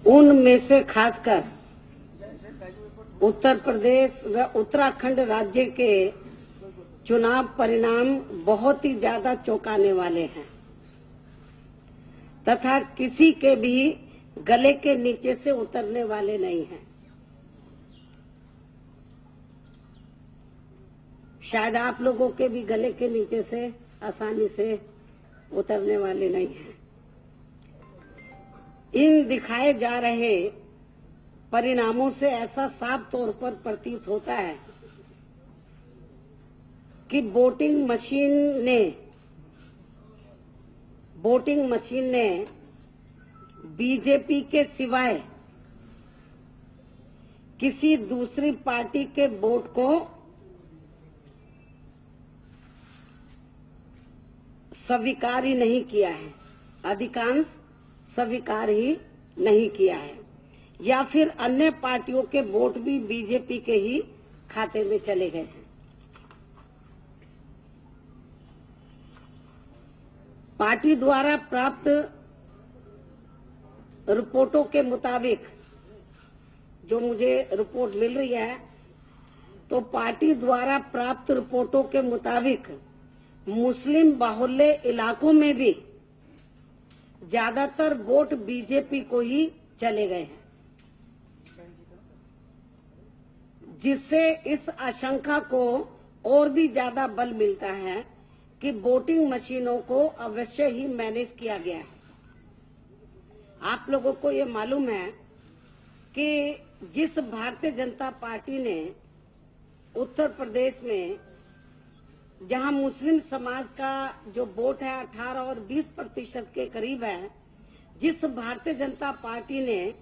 उनमें से खासकर उत्तर प्रदेश व उत्तराखंड राज्य के चुनाव परिणाम बहुत ही ज्यादा चौंकाने वाले हैं तथा किसी के भी गले के नीचे से उतरने वाले नहीं हैं। शायद आप लोगों के भी गले के नीचे से आसानी से उतरने वाले नहीं हैं। इन दिखाए जा रहे परिणामों से ऐसा साफ तौर पर प्रतीत होता है कि वोटिंग मशीन ने बीजेपी के सिवाय किसी दूसरी पार्टी के वोट को स्वीकार ही नहीं किया है, अधिकांश स्वीकार ही नहीं किया है, या फिर अन्य पार्टियों के वोट भी बीजेपी के ही खाते में चले गए हैं। पार्टी द्वारा प्राप्त रिपोर्टों के मुताबिक, जो मुझे रिपोर्ट मिल रही है, तो पार्टी द्वारा प्राप्त रिपोर्टों के मुताबिक मुस्लिम बाहुल्य इलाकों में भी ज्यादातर वोट बीजेपी को ही चले गए हैं, जिससे इस आशंका को और भी ज्यादा बल मिलता है कि वोटिंग मशीनों को अवश्य ही मैनेज किया गया है। आप लोगों को ये मालूम है कि जिस भारतीय जनता पार्टी ने उत्तर प्रदेश में, जहां मुस्लिम समाज का जो वोट है 18 और 20% के करीब है, जिस भारतीय जनता पार्टी ने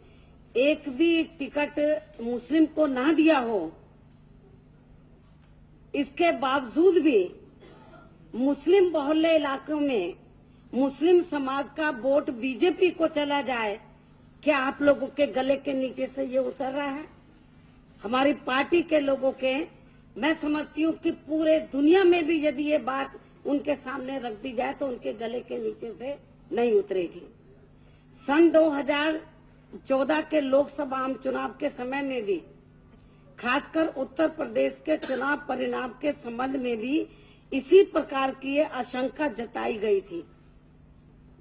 एक भी टिकट मुस्लिम को ना दिया हो, इसके बावजूद भी मुस्लिम बहुल्य इलाकों में मुस्लिम समाज का वोट बीजेपी को चला जाए, क्या आप लोगों के गले के नीचे से ये उतर रहा है? हमारी पार्टी के लोगों के, मैं समझती हूँ कि पूरे दुनिया में भी यदि ये बात उनके सामने रख दी जाए तो उनके गले के नीचे से नहीं उतरेगी। सन 2014 के लोकसभा आम चुनाव के समय में भी, खासकर उत्तर प्रदेश के चुनाव परिणाम के संबंध में भी इसी प्रकार की ये आशंका जताई गई थी।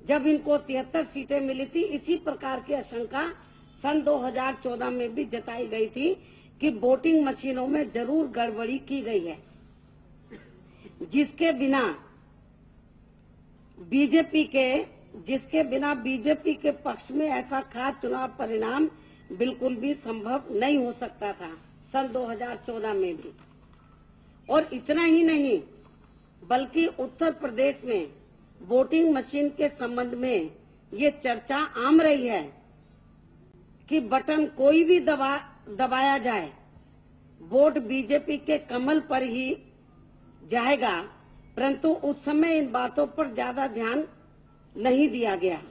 जब इनको 73 सीटें मिली थी, इसी प्रकार की आशंका सन 2014 में भी जताई गई थी कि वोटिंग मशीनों में जरूर गड़बड़ी की गई है, जिसके बिना बीजेपी के पक्ष में ऐसा खास चुनाव परिणाम बिल्कुल भी संभव नहीं हो सकता था सन 2014 में भी। और इतना ही नहीं, बल्कि उत्तर प्रदेश में वोटिंग मशीन के संबंध में ये चर्चा आम रही है कि बटन कोई भी दबाया जाए, वोट बीजेपी के कमल पर ही जाएगा, परंतु उस समय इन बातों पर ज्यादा ध्यान नहीं दिया गया,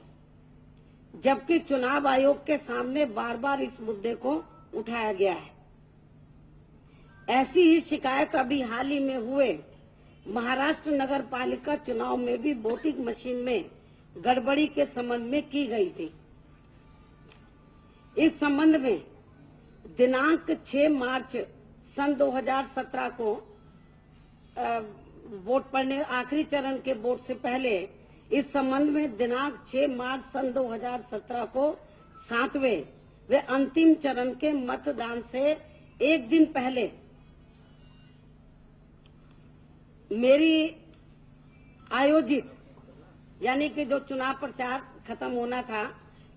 जबकि चुनाव आयोग के सामने बार बार इस मुद्दे को उठाया गया है। ऐसी ही शिकायत अभी हाल ही में हुए महाराष्ट्र नगर पालिका चुनाव में भी वोटिंग मशीन में गड़बड़ी के संबंध में की गई थी। इस संबंध में दिनांक 6 मार्च सन 2017 को वोट पड़ने, आखिरी चरण के वोट से पहले, इस संबंध में दिनांक 6 मार्च सन 2017 को 7वें व अंतिम चरण के मतदान से एक दिन पहले मेरी आयोजित, यानी कि जो चुनाव प्रचार खत्म होना था,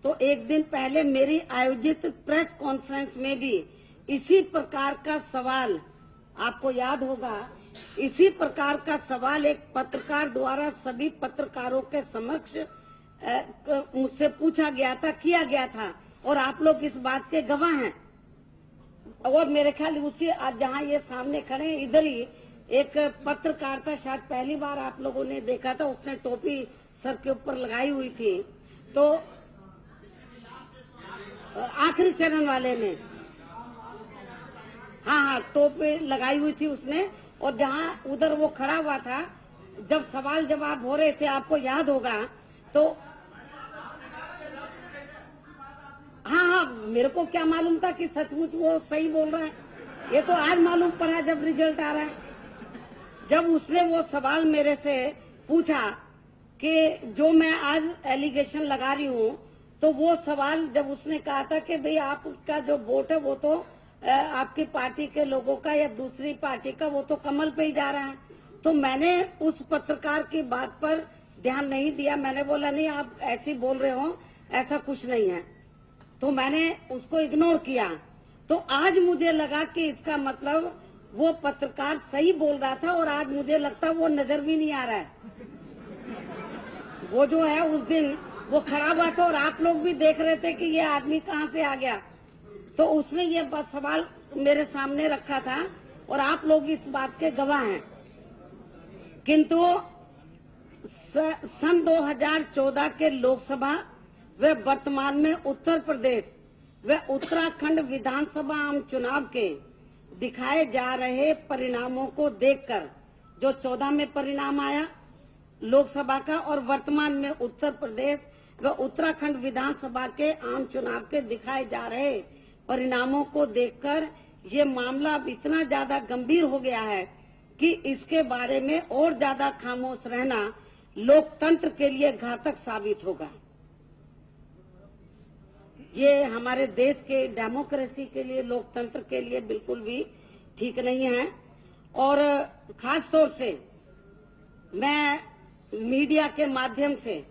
तो एक दिन पहले मेरी आयोजित प्रेस कॉन्फ्रेंस में भी इसी प्रकार का सवाल, आपको याद होगा, इसी प्रकार का सवाल एक पत्रकार द्वारा सभी पत्रकारों के समक्ष मुझसे पूछा गया था, किया गया था, और आप लोग इस बात के गवाह हैं। और मेरे ख्याल उसी आज जहां ये सामने खड़े हैं, इधर ही एक पत्रकार था, शायद पहली बार आप लोगों ने देखा था, उसने टोपी सर के ऊपर लगाई हुई थी, तो आखिरी चरण वाले ने, हाँ, टोपी लगाई हुई थी उसने, और जहां उधर वो खड़ा हुआ था, जब सवाल जवाब हो रहे थे, आपको याद होगा, तो हाँ, मेरे को क्या मालूम था कि सचमुच वो सही बोल रहा है। ये तो आज मालूम पड़ा जब रिजल्ट आ रहा है। जब उसने वो सवाल मेरे से पूछा कि जो मैं आज एलिगेशन लगा रही हूँ, तो वो सवाल जब उसने कहा था कि भाई आपका जो वोट है वो तो आपकी पार्टी के लोगों का या दूसरी पार्टी का, वो तो कमल पे ही जा रहा है। तो मैंने उस पत्रकार की बात पर ध्यान नहीं दिया। मैंने बोला नहीं, आप ऐसे बोल रहे हो, ऐसा कुछ नहीं है। तो मैंने उसको इग्नोर किया। तो आज मुझे लगा कि इसका मतलब वो पत्रकार सही बोल रहा था, और आज मुझे लगता वो नजर भी नहीं आ रहा है। वो जो है उस दिन वो खड़ा हुआ था और आप लोग भी देख रहे थे कि ये आदमी कहाँ से आ गया। तो उसने ये सवाल मेरे सामने रखा था और आप लोग इस बात के गवाह हैं। किंतु सन 2014 के लोकसभा व वर्तमान में उत्तर प्रदेश व उत्तराखंड विधानसभा आम चुनाव के दिखाए जा रहे परिणामों को देखकर, जो 14 में परिणाम आया लोकसभा का, और वर्तमान में उत्तर प्रदेश व उत्तराखंड विधानसभा के आम चुनाव के दिखाए जा रहे परिणामों को देखकर ये मामला अब इतना ज्यादा गंभीर हो गया है कि इसके बारे में और ज्यादा खामोश रहना लोकतंत्र के लिए घातक साबित होगा। ये हमारे देश के डेमोक्रेसी के लिए, लोकतंत्र के लिए बिल्कुल भी ठीक नहीं है। और खास तौर से मैं मीडिया के माध्यम से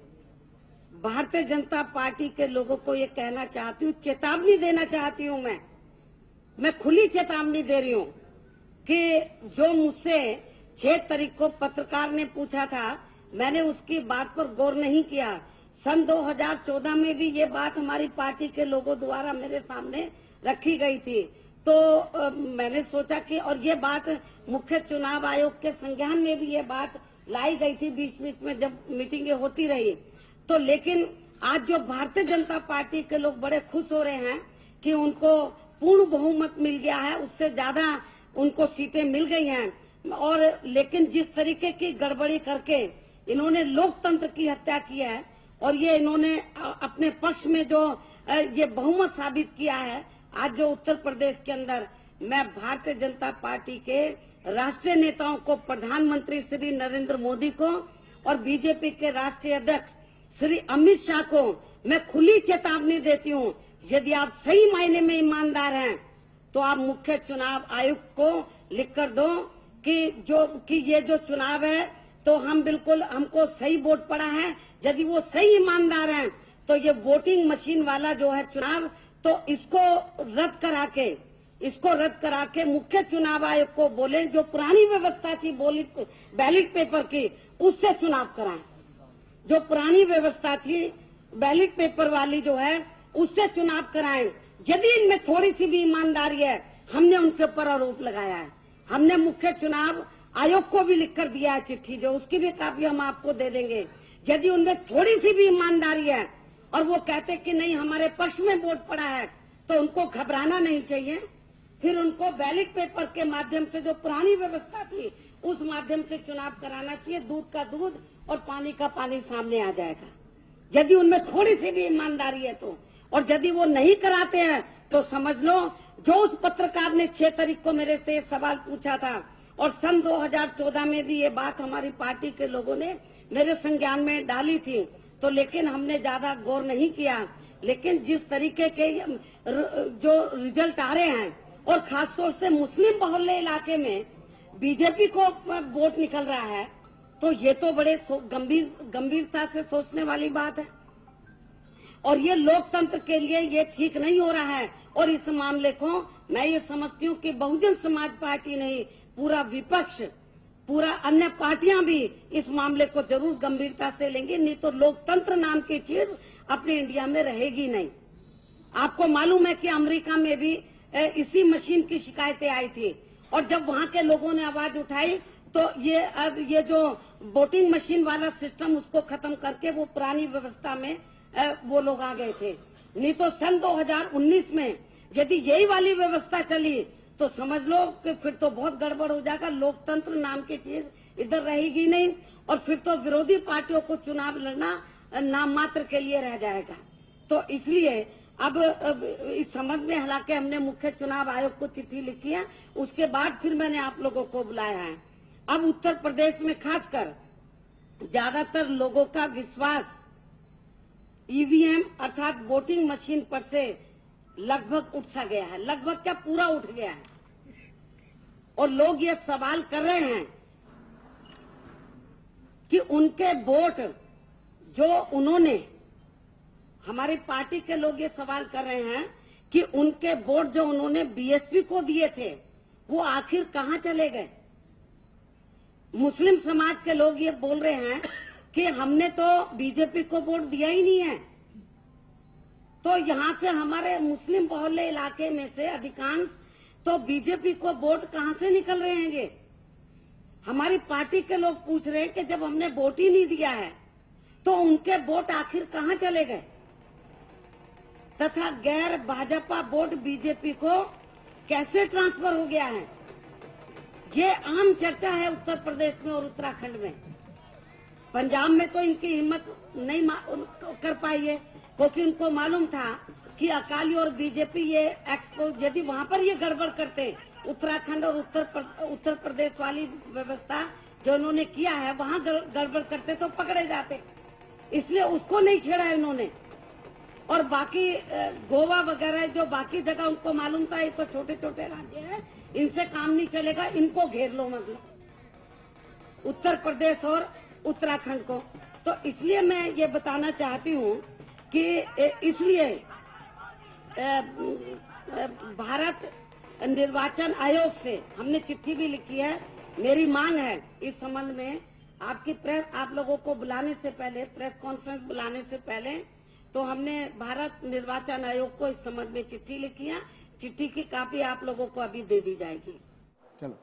भारतीय जनता पार्टी के लोगों को ये कहना चाहती हूँ, चेतावनी देना चाहती हूँ। मैं खुली चेतावनी दे रही हूँ कि जो मुझसे 6 तारीख को पत्रकार ने पूछा था, मैंने उसकी बात पर गौर नहीं किया। सन 2014 में भी ये बात हमारी पार्टी के लोगों द्वारा मेरे सामने रखी गई थी। तो मैंने सोचा कि, और ये बात मुख्य चुनाव आयोग के संज्ञान में भी ये बात लाई गई थी बीच बीच में जब मीटिंगें होती रही। तो लेकिन आज जो भारतीय जनता पार्टी के लोग बड़े खुश हो रहे हैं कि उनको पूर्ण बहुमत मिल गया है, उससे ज्यादा उनको सीटें मिल गई हैं। और लेकिन जिस तरीके की गड़बड़ी करके इन्होंने लोकतंत्र की हत्या की है, और ये इन्होंने अपने पक्ष में जो ये बहुमत साबित किया है आज जो उत्तर प्रदेश के अंदर, मैं भारतीय जनता पार्टी के राष्ट्रीय नेताओं को, प्रधानमंत्री श्री नरेंद्र मोदी को और बीजेपी के राष्ट्रीय अध्यक्ष श्री अमित शाह को मैं खुली चेतावनी देती हूँ, यदि आप सही मायने में ईमानदार हैं तो आप मुख्य चुनाव आयुक्त को लिखकर दो कि ये जो चुनाव है तो हमको सही वोट पड़ा है। यदि वो सही ईमानदार हैं तो ये वोटिंग मशीन वाला जो है चुनाव, तो इसको रद्द करा के मुख्य चुनाव आयोग को बोले, जो पुरानी व्यवस्था थी बैलेट पेपर की, उससे चुनाव कराएं। जो पुरानी व्यवस्था थी बैलेट पेपर वाली जो है, उससे चुनाव कराएं। यदि इनमें थोड़ी सी भी ईमानदारी है, हमने उनके ऊपर आरोप लगाया है। हमने मुख्य चुनाव आयोग को भी लिखकर दिया है चिट्ठी, जो उसकी भी कापी हम आपको दे देंगे। यदि उनमें थोड़ी सी भी ईमानदारी है और वो कहते कि नहीं हमारे पक्ष में वोट पड़ा है, तो उनको घबराना नहीं चाहिए। फिर उनको बैलेट पेपर के माध्यम से, जो पुरानी व्यवस्था थी, उस माध्यम से चुनाव कराना चाहिए। दूध का दूध और पानी का पानी सामने आ जाएगा, यदि उनमें थोड़ी सी भी ईमानदारी है तो। और यदि वो नहीं कराते हैं तो समझ लो, जो उस पत्रकार ने 6 तारीख को मेरे से सवाल पूछा था, और सन 2014 में भी ये बात हमारी पार्टी के लोगों ने मेरे संज्ञान में डाली थी, तो लेकिन हमने ज्यादा गौर नहीं किया। लेकिन जिस तरीके के जो रिजल्ट आ रहे हैं, और खासतौर से मुस्लिम बहुल्य इलाके में बीजेपी को वोट निकल रहा है, तो ये तो बड़े गंभीरता से सोचने वाली बात है। और ये लोकतंत्र के लिए ये ठीक नहीं हो रहा है। और इस मामले को मैं ये समझती हूँ कि बहुजन समाज पार्टी नहीं, पूरा विपक्ष, पूरा अन्य पार्टियां भी इस मामले को जरूर गंभीरता से लेंगी, नहीं तो लोकतंत्र नाम की चीज अपने इंडिया में रहेगी नहीं। आपको मालूम है कि अमेरिका में भी इसी मशीन की शिकायतें आई थी, और जब वहां के लोगों ने आवाज उठाई तो ये जो वोटिंग मशीन वाला सिस्टम, उसको खत्म करके वो पुरानी व्यवस्था में वो लोग आ गए थे। नहीं तो सन 2019 में यदि यही वाली व्यवस्था चली तो समझ लो कि फिर तो बहुत गड़बड़ हो जाएगा। लोकतंत्र नाम की चीज इधर रहेगी नहीं, और फिर तो विरोधी पार्टियों को चुनाव लड़ना नाम मात्र के लिए रह जाएगा। तो इसलिए अब इस संबंध में हालांकि हमने मुख्य चुनाव आयोग को चिट्ठी लिखी है, उसके बाद फिर मैंने आप लोगों को बुलाया है। अब उत्तर प्रदेश में खासकर ज्यादातर लोगों का विश्वास ईवीएम अर्थात वोटिंग मशीन पर से लगभग उठ सा गया है, लगभग क्या पूरा उठ गया है। और लोग ये सवाल कर रहे हैं कि उनके वोट जो उन्होंने, हमारी पार्टी के लोग ये सवाल कर रहे हैं कि उनके वोट जो उन्होंने बीएसपी को दिए थे वो आखिर कहां चले गए। मुस्लिम समाज के लोग ये बोल रहे हैं कि हमने तो बीजेपी को वोट दिया ही नहीं है। तो यहां से हमारे मुस्लिम बहुल्य इलाके में से अधिकांश तो बीजेपी को वोट कहां से निकल रहे हैं। हमारी पार्टी के लोग पूछ रहे हैं कि जब हमने वोट ही नहीं दिया है तो उनके वोट आखिर कहां चले गए, तथा गैर भाजपा वोट बीजेपी को कैसे ट्रांसफर हो गया है। ये आम चर्चा है उत्तर प्रदेश में और उत्तराखंड में। पंजाब में तो इनकी हिम्मत नहीं कर पाई है, क्योंकि उनको मालूम था कि अकाली और बीजेपी ये यदि वहां पर ये गड़बड़ करते, उत्तराखंड और उत्तर प्रदेश वाली व्यवस्था जो इन्होंने किया है वहां गड़बड़ करते तो पकड़े जाते, इसलिए उसको नहीं छेड़ा इन्होंने। और बाकी गोवा वगैरह जो बाकी जगह उनको मालूम था ये तो छोटे छोटे राज्य हैं, इनसे काम नहीं चलेगा, इनको घेर लो, मतलब उत्तर प्रदेश और उत्तराखंड को। तो इसलिए मैं ये बताना चाहती हूँ कि इसलिए भारत निर्वाचन आयोग से हमने चिट्ठी भी लिखी है। मेरी मांग है इस संबंध में आप लोगों को बुलाने से पहले, प्रेस कॉन्फ्रेंस बुलाने से पहले, तो हमने भारत निर्वाचन आयोग को इस संबंध में चिट्ठी लिखी है। चिट्ठी की कॉपी आप लोगों को अभी दे दी जाएगी। चलो।